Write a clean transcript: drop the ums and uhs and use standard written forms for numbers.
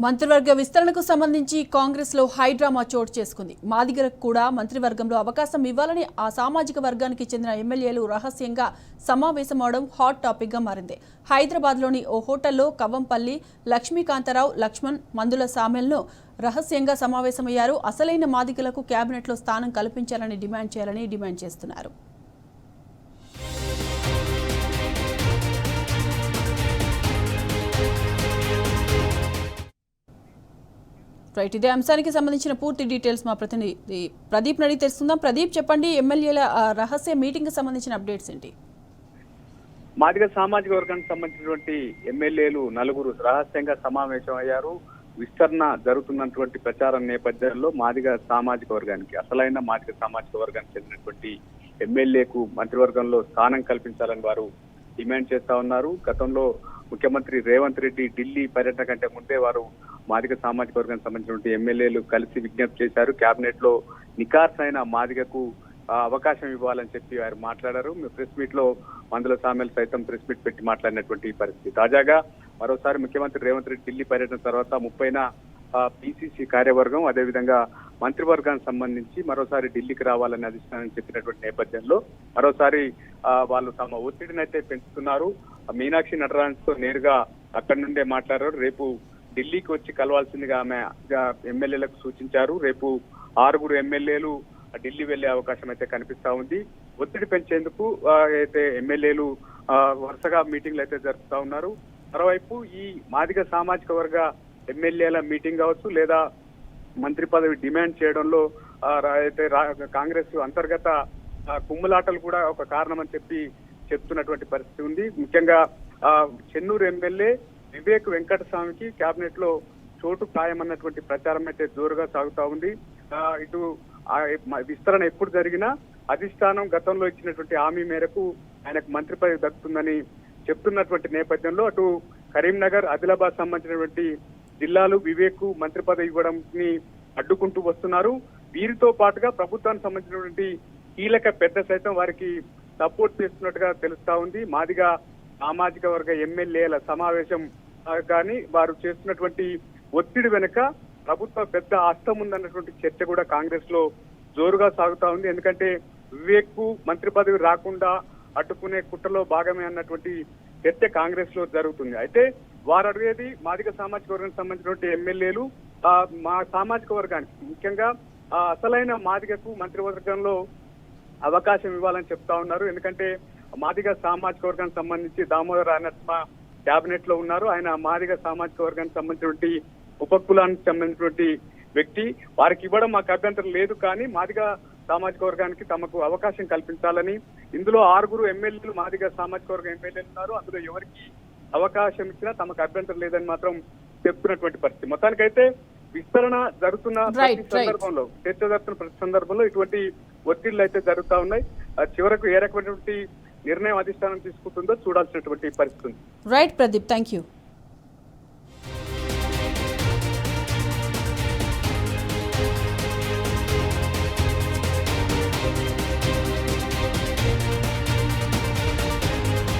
మంత్రివర్గ విస్తరణకు సంబంధించి కాంగ్రెస్ లో హైడ్రామా చోటు చేసుకుంది. మాదిగలకు కూడా మంత్రివర్గంలో అవకాశం ఇవ్వాలని ఆ సామాజిక వర్గానికి చెందిన ఎమ్మెల్యేలు రహస్యంగా సమావేశమవడం హాట్ టాపిక్ గా మారింది. హైదరాబాద్లోని ఓ హోటల్లో కవ్వంపల్లి లక్ష్మీకాంతారావు, లక్ష్మణ్, మందుల సామెల్ను రహస్యంగా సమావేశమయ్యారు. అసలైన మాదిగలకు కేబినెట్లో స్థానం కల్పించాలని డిమాండ్ చేస్తున్నారు. రైట్, ఇదే అంశానికి సంబంధించిన పూర్తి డీటెయిల్స్ మా ప్రతినిధి ప్రదీప్ నడి తెలుస్తుందాం. ప్రదీప్, చెప్పండి, ఎమ్మెల్యేల రహస్య మీటింగ్ కి సంబంధించిన అప్డేట్స్ ఏంటి? మాదిగ సామాజిక వర్గానికి సంబంధించినటువంటి ఎమ్మెల్యేలు నలుగురు రహస్యంగా సమావేశం అయ్యారు. విస్తరణ జరుగుతున్నటువంటి ప్రచారం నేపథ్యంలో మాదిగ సామాజిక వర్గానికి, అసలైన మాదిగ సామాజిక వర్గానికి చెందినటువంటి ఎమ్మెల్యేకు మంత్రివర్గంలో స్థానం కల్పించాలని వారు డిమాండ్ చేస్తా ఉన్నారు. గతంలో ముఖ్యమంత్రి రేవంత్ రెడ్డి ఢిల్లీ పర్యటన కంటే ముందే వారు మాదిగ సామాజిక వర్గానికి సంబంధించినటువంటి ఎమ్మెల్యేలు కలిసి విజ్ఞప్తి చేశారు. కేబినెట్ లో నికార్సైన మాదిగకు అవకాశం ఇవ్వాలని చెప్పి వారు మాట్లాడారు. ప్రెస్ మీట్ లో మందుల సామెల్ సైతం ప్రెస్ మీట్ పెట్టి మాట్లాడినటువంటి పరిస్థితి. తాజాగా మరోసారి ముఖ్యమంత్రి రేవంత్ రెడ్డి ఢిల్లీ పర్యటన తర్వాత 30న పిసిసి కార్యవర్గం, అదేవిధంగా మంత్రివర్గానికి సంబంధించి మరోసారి ఢిల్లీకి రావాలని అధిష్టానం చెప్పినటువంటి నేపథ్యంలో మరోసారి వాళ్ళు తమ ఒత్తిడిని అయితే పెంచుతున్నారు. మీనాక్షి నటరాజన్తో నేరుగా అక్కడి నుండే మాట్లాడారు. రేపు ఢిల్లీకి వచ్చి కలవాల్సిందిగా ఆమె ఎమ్మెల్యేలకు సూచించారు. రేపు 6 ఎమ్మెల్యేలు ఢిల్లీ వెళ్లే అవకాశం అయితే కనిపిస్తా ఉంది. ఒత్తిడి పెంచేందుకు అయితే ఎమ్మెల్యేలు వరుసగా మీటింగ్లు అయితే జరుపుతా ఉన్నారు. మరోవైపు ఈ మాదిగ సామాజిక వర్గ ఎమ్మెల్యేల మీటింగ్ కావచ్చు, లేదా మంత్రి పదవి డిమాండ్ చేయడంలో అయితే కాంగ్రెస్ అంతర్గత కుమ్ములాటలు కూడా ఒక కారణం అని చెప్తున్నటువంటి పరిస్థితి ఉంది. ముఖ్యంగా చెన్నూరు ఎమ్మెల్యే వివేక్ వెంకటస్వామికి కేబినెట్ లో చోటు ఖాయమన్నటువంటి ప్రచారం అయితే జోరుగా సాగుతా ఉంది. ఇటు విస్తరణ ఎప్పుడు జరిగినా అధిష్టానం గతంలో ఇచ్చినటువంటి హామీ మేరకు ఆయనకు మంత్రి పదవి దక్కుతుందని చెప్తున్నటువంటి నేపథ్యంలో అటు కరీంనగర్, ఆదిలాబాద్ సంబంధించినటువంటి జిల్లాలు వివేక్ మంత్రి పదవి ఇవ్వడంని అడ్డుకుంటూ వస్తున్నారు. వీరితో పాటుగా ప్రభుత్వానికి సంబంధించినటువంటి కీలక పెద్ద సైతం వారికి సపోర్ట్ చేస్తున్నట్టుగా తెలుస్తా ఉంది. మాదిగా సామాజిక వర్గ ఎమ్మెల్యేల సమావేశం కానీ వారు చేస్తున్నటువంటి ఒత్తిడి వెనుక ప్రభుత్వ పెద్ద హస్తం ఉందన్నటువంటి చర్చ కూడా కాంగ్రెస్ లో జోరుగా సాగుతా ఉంది. ఎందుకంటే వివేక్ కు మంత్రి పదవి రాకుండా అడ్డుకునే కుట్రలో భాగమే అన్నటువంటి చర్చ కాంగ్రెస్ లో జరుగుతుంది. అయితే వారు అడిగేది మాదిగ సామాజిక వర్గానికి సంబంధించినటువంటి ఎమ్మెల్యేలు మా సామాజిక వర్గానికి, ముఖ్యంగా అసలైన మాదిగకు మంత్రివర్గంలో అవకాశం ఇవ్వాలని చెప్తా ఉన్నారు. ఎందుకంటే మాదిగ సామాజిక వర్గానికి సంబంధించి దామోదర నరసింహ కేబినెట్ లో ఉన్నారు. ఆయన మాదిగ సామాజిక వర్గానికి సంబంధించినటువంటి ఉపకులానికి సంబంధించినటువంటి వ్యక్తి. వారికి ఇవ్వడం మాకు అభ్యంతరం లేదు, కానీ మాదిగ సామాజిక వర్గానికి తమకు అవకాశం కల్పించాలని, ఇందులో 6 ఎమ్మెల్యేలు మాదిగ సామాజిక వర్గ ఎమ్మెల్యేలు ఉన్నారు. అందులో ఎవరికి అవకాశం ఇచ్చినా తమకు అభ్యంతరం లేదని మాత్రం చెప్తున్నటువంటి పరిస్థితి. మొత్తానికైతే విస్తరణ జరుగుతున్న ప్రతి సందర్భంలో, చర్చ జరుగుతున్న ప్రతి సందర్భంలో ఇటువంటి ఒత్తిళ్లు అయితే జరుగుతా ఉన్నాయి. చివరకు ఏ రకమైనటువంటి నిర్ణయం అధిష్టానం తీసుకుంటుందో చూడాల్సినటువంటి పరిస్థితి ఉంది. Right Pradeep, thank you.